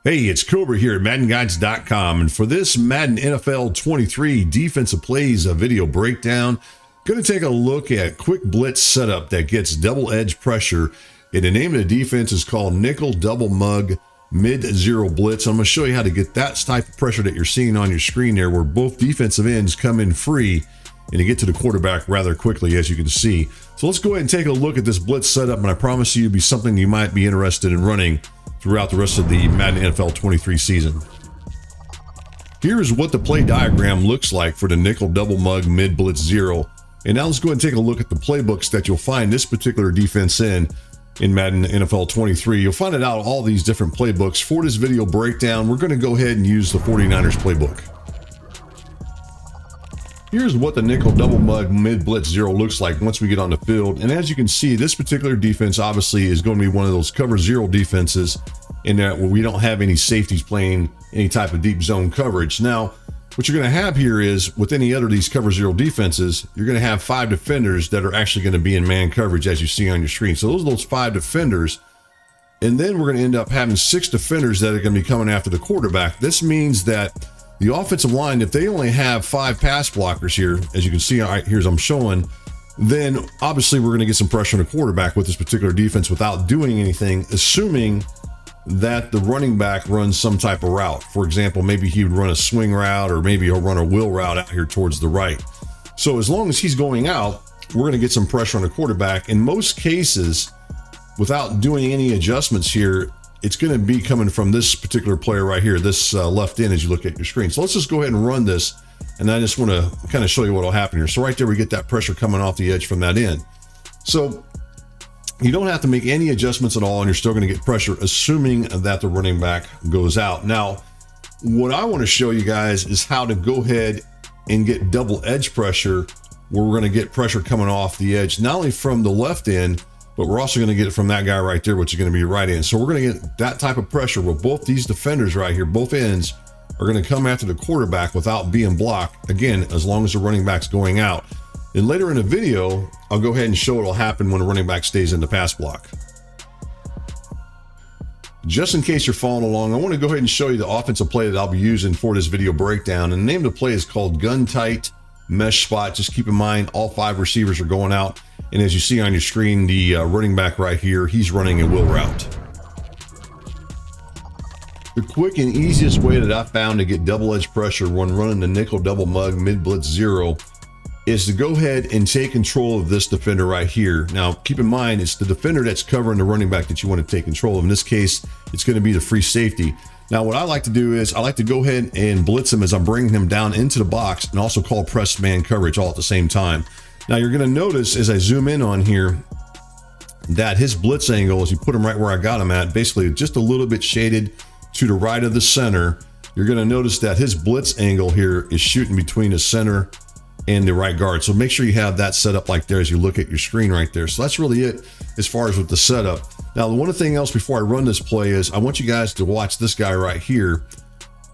Hey, it's Cobra here at MaddenGuides.com, and for this Madden NFL 23 defensive plays video breakdown, going to take a look at quick blitz setup that gets double edge pressure. And the name of the defense is called nickel double mug mid-zero blitz. I'm going to show you how to get that type of pressure that you're seeing on your screen there, where both defensive ends come in free and you get to the quarterback rather quickly, as you can see. So let's go ahead and take a look at this blitz setup, and I promise you it'll be something you might be interested in running throughout the rest of the Madden NFL 23 season. Here is what the play diagram looks like for the nickel double mug mid blitz zero. And now let's go ahead and take a look at the playbooks that you'll find this particular defense in Madden NFL 23. You'll find it out all these different playbooks. For this video breakdown, we're going to go ahead and use the 49ers playbook. Here's what the nickel double mug mid blitz zero looks like once we get on the field. And as you can see, this particular defense obviously is going to be one of those cover zero defenses, in that where we don't have any safeties playing any type of deep zone coverage. Now, what you're going to have here is, with any other of these cover zero defenses, you're going to have 5 defenders that are actually going to be in man coverage, as you see on your screen. So those are those 5 defenders. And then we're going to end up having 6 defenders that are going to be coming after the quarterback. This means that the offensive line, if they only have 5 pass blockers here, as you can see right here as I'm showing, then obviously we're going to get some pressure on the quarterback with this particular defense without doing anything, assuming that the running back runs some type of route. For example, maybe he would run a swing route, or maybe he'll run a wheel route out here towards the right. So as long as he's going out, we're going to get some pressure on the quarterback. In most cases, without doing any adjustments here, it's going to be coming from this particular player right here, this left end, as you look at your screen. So let's just go ahead and run this, and I just want to kind of show you what will happen here. So right there, we get that pressure coming off the edge from that end. So you don't have to make any adjustments at all, and you're still going to get pressure, assuming that the running back goes out. Now, what I want to show you guys is how to go ahead and get double edge pressure, where we're going to get pressure coming off the edge, not only from the left end, but we're also going to get it from that guy right there, which is going to be right end. So we're going to get that type of pressure where both these defenders right here, both ends, are going to come after the quarterback without being blocked, again, as long as the running back's going out. And later in the video, I'll go ahead and show what will happen when the running back stays in the pass block. Just in case you're following along, I want to go ahead and show you the offensive play that I'll be using for this video breakdown. And the name of the play is called gun tight mesh spot. Just keep in mind, all 5 receivers are going out. And as you see on your screen, the running back right here, he's running a wheel route. The quick and easiest way that I found to get double edge pressure when running the nickel double mug mid blitz zero is to go ahead and take control of this defender right here. Now, keep in mind, it's the defender that's covering the running back that you want to take control of. In this case, it's going to be the free safety. Now, what I like to do is I like to go ahead and blitz him as I'm bringing him down into the box, and also call press man coverage all at the same time. Now, you're going to notice as I zoom in on here that his blitz angle, as you put him right where I got him at, basically just a little bit shaded to the right of the center. You're going to notice that his blitz angle here is shooting between the center and the right guard. So make sure you have that set up like there as you look at your screen right there. So that's really it as far as with the setup. Now, the one thing else before I run this play is I want you guys to watch this guy right here,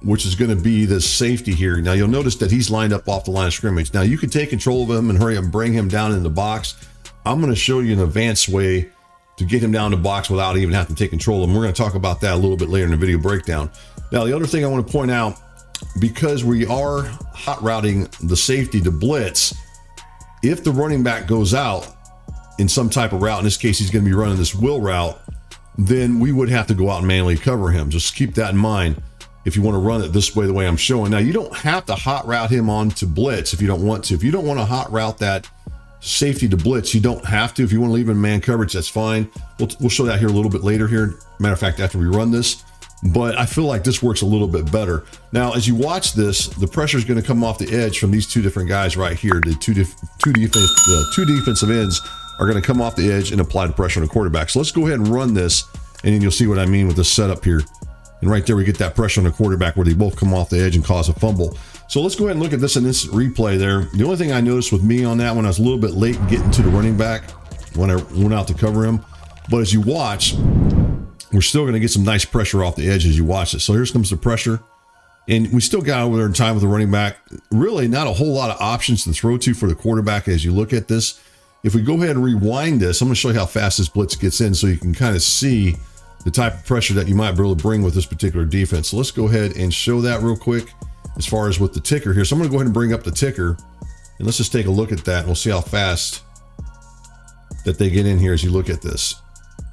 which is going to be this safety here. Now, you'll notice that he's lined up off the line of scrimmage. Now, you can take control of him and hurry up and bring him down in the box. I'm going to show you an advanced way to get him down in the box without even having to take control of him. We're going to talk about that a little bit later in the video breakdown. Now, the other thing I want to point out, because we are hot routing the safety to blitz, if the running back goes out in some type of route, in this case, he's going to be running this wheel route, then we would have to go out and manually cover him. Just keep that in mind if you want to run it this way, the way I'm showing. Now, you don't have to hot route him on to blitz if you don't want to. If you don't want to hot route that safety to blitz, you don't have to. If you want to leave him in man coverage, that's fine. We'll show that here a little bit later here. Matter of fact, after we run this. But I feel like this works a little bit better. Now, as you watch this, the pressure is going to come off the edge from these 2 different guys right here. The two defensive ends are going to come off the edge and apply the pressure on the quarterback. So let's go ahead and run this, and then you'll see what I mean with this setup here. And right there, we get that pressure on the quarterback where they both come off the edge and cause a fumble. So let's go ahead and look at this in this replay there. The only thing I noticed with me on that one, I was a little bit late getting to the running back when I went out to cover him. But as you watch, we're still going to get some nice pressure off the edge as you watch it. So here comes the pressure. And we still got over there in time with the running back. Really not a whole lot of options to throw to for the quarterback as you look at this. If we go ahead and rewind this, I'm going to show you how fast this blitz gets in so you can kind of see the type of pressure that you might be able to bring with this particular defense. So let's go ahead and show that real quick as far as with the ticker here. So I'm going to go ahead and bring up the ticker, and let's just take a look at that, and we'll see how fast that they get in here as you look at this.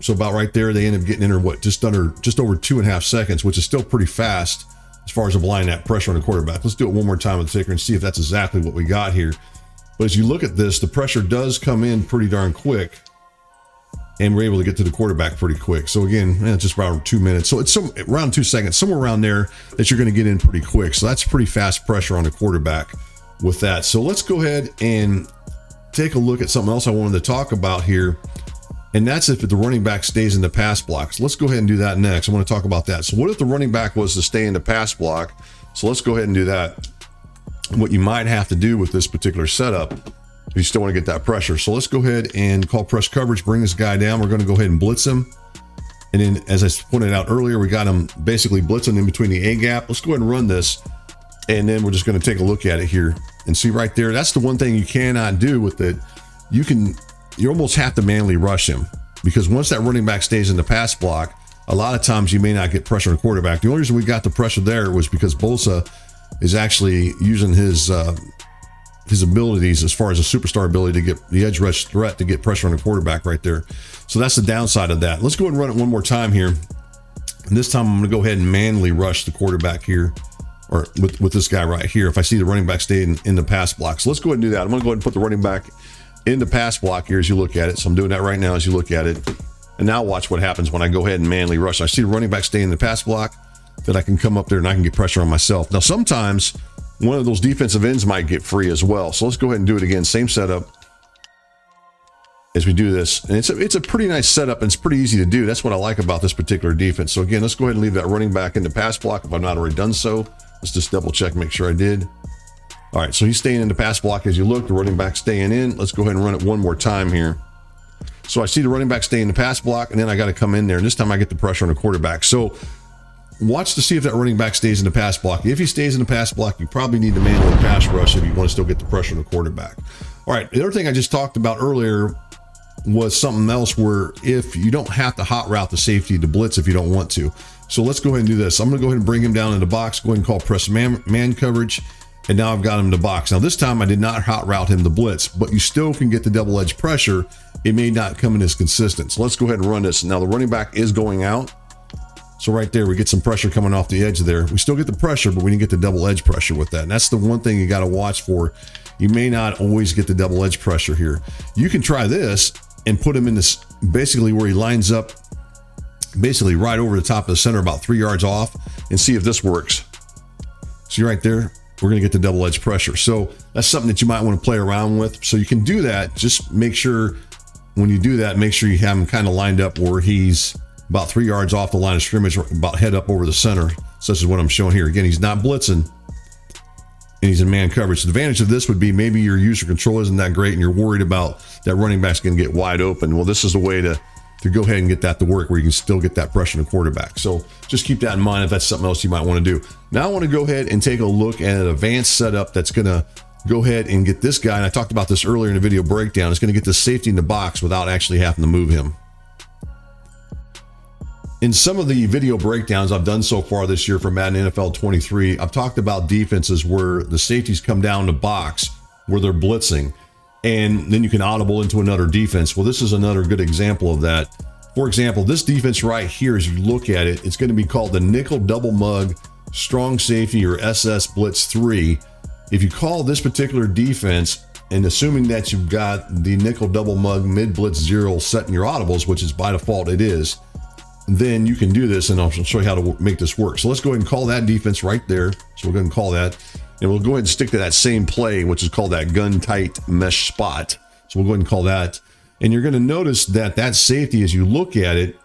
So about right there, they end up getting in just over 2.5 seconds, which is still pretty fast as far as applying that pressure on the quarterback. Let's do it one more time with the ticker and see if that's exactly what we got here. But as you look at this, the pressure does come in pretty darn quick, and we're able to get to the quarterback pretty quick. So again, just around 2 minutes. So it's around 2 seconds, somewhere around there that you're going to get in pretty quick. So that's pretty fast pressure on the quarterback with that. So let's go ahead and take a look at something else I wanted to talk about here. And that's if the running back stays in the pass block. So let's go ahead and do that next. I want to talk about that. So what if the running back was to stay in the pass block? So let's go ahead and do that. And what you might have to do with this particular setup, if you still want to get that pressure. So let's go ahead and call press coverage, bring this guy down. We're going to go ahead and blitz him. And then, as I pointed out earlier, we got him basically blitzing in between the A gap. Let's go ahead and run this. And then we're just going to take a look at it here and see right there. That's the one thing you cannot do with it. You almost have to manually rush him, because once that running back stays in the pass block, a lot of times you may not get pressure on the quarterback. The only reason we got the pressure there was because Bosa is actually using his abilities as far as a superstar ability to get the edge rush threat to get pressure on the quarterback right there. So that's the downside of that. Let's go ahead and run it one more time here. And this time I'm going to go ahead and manually rush the quarterback here, or with this guy right here, if I see the running back stay in the pass block. So let's go ahead and do that. I'm going to go ahead and put the running back in the pass block here as you look at it. So I'm doing that right now as you look at it. And now watch what happens when I go ahead and manually rush. I see the running back stay in the pass block, that I can come up there and I can get pressure on myself. Now, sometimes one of those defensive ends might get free as well. So let's go ahead and do it again. Same setup as we do this. And it's a pretty nice setup, and it's pretty easy to do. That's what I like about this particular defense. So again, let's go ahead and leave that running back in the pass block if I've not already done so. Let's just double check, make sure I did. All right, so he's staying in the pass block as you look. The running back staying in. Let's go ahead and run it one more time here. So I see the running back stay in the pass block, and then I got to come in there, and this time I get the pressure on the quarterback. So watch to see if that running back stays in the pass block. If he stays in the pass block, you probably need to manually pass rush if you want to still get the pressure on the quarterback. All right, the other thing I just talked about earlier was something else where if you don't have to hot route the safety to blitz if you don't want to. So let's go ahead and do this. I'm going to go ahead and bring him down in the box, go ahead and call press man coverage. And now I've got him in the box. Now this time I did not hot route him to blitz, but you still can get the double edge pressure. It may not come in as consistent. So let's go ahead and run this. Now the running back is going out. So right there, we get some pressure coming off the edge there. We still get the pressure, but we didn't get the double edge pressure with that. And that's the one thing you got to watch for. You may not always get the double edge pressure here. You can try this and put him in this basically where he lines up basically right over the top of the center, about 3 yards off, and see if this works. See right there? We're going to get the double edge pressure. So that's something that you might want to play around with. So you can do that. Just make sure when you do that, make sure you have him kind of lined up where he's about 3 yards off the line of scrimmage, about head up over the center, such as what I'm showing here. Again, he's not blitzing, and he's in man coverage. The advantage of this would be maybe your user control isn't that great and you're worried about that running back's going to get wide open. Well, this is a way to go ahead and get that to work where you can still get that pressure on the quarterback. So just keep that in mind if that's something else you might want to do. Now I want to go ahead and take a look at an advanced setup that's going to go ahead and get this guy, and I talked about this earlier in the video breakdown, it's going to get this safety in the box without actually having to move him. In some of the video breakdowns I've done so far this year for Madden NFL 23, I've talked about defenses where the safeties come down the box where they're blitzing, and then you can audible into another defense. Well, this is another good example of that. For example, this defense right here, as you look at it, it's going to be called the nickel double mug strong safety, or SS Blitz 3. If you call this particular defense, and assuming that you've got the nickel double mug mid blitz 0 set in your audibles, which is by default it is, then you can do this, and I'll show you how to make this work. So let's go ahead and call that defense right there. So we're going to call that, and we'll go ahead and stick to that same play, which is called that gun tight mesh spot. So we'll go ahead and call that. And you're going to notice that that safety, as you look at it,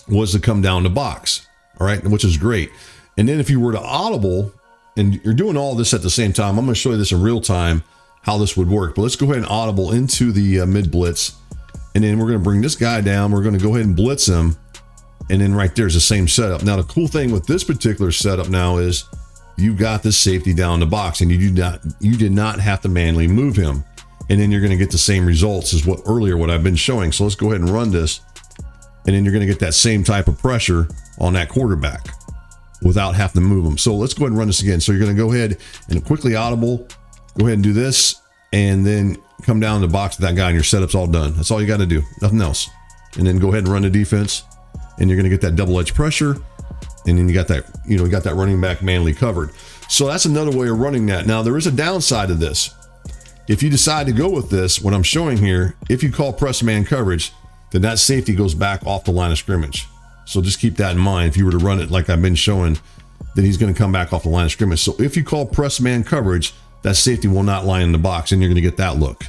was to come down the box. All right, which is great. And then if you were to audible, and you're doing all this at the same time, I'm going to show you this in real time, how this would work. But let's go ahead and audible into the mid blitz. And then we're going to bring this guy down. We're going to go ahead and blitz him. And then right there's the same setup. Now, the cool thing with this particular setup now is you got this safety down the box, and you did not have to manually move him. And then you're going to get the same results as what I've been showing. So let's go ahead and run this. And then you're going to get that same type of pressure on that quarterback without having to move them. So let's go ahead and run this again. So you're going to go ahead and quickly audible, go ahead and do this, and then come down to the box with that guy, and your setup's all done. That's all you got to do, nothing else. And then go ahead and run the defense, and you're going to get that double edge pressure. And then you got that, you got that running back manly covered. So that's another way of running that. Now there is a downside to this. If you decide to go with this, what I'm showing here, if you call press man coverage, then that safety goes back off the line of scrimmage. So just keep that in mind. If you were to run it like I've been showing, then he's going to come back off the line of scrimmage. So if you call press man coverage, that safety will not lie in the box, and you're going to get that look.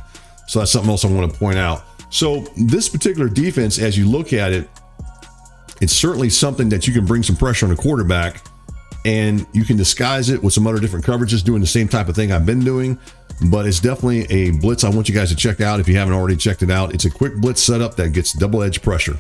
So that's something else I want to point out. So this particular defense, as you look at it, it's certainly something that you can bring some pressure on a quarterback, and you can disguise it with some other different coverages doing the same type of thing I've been doing. But it's definitely a blitz I want you guys to check out if you haven't already checked it out. It's a quick blitz setup that gets double edge pressure.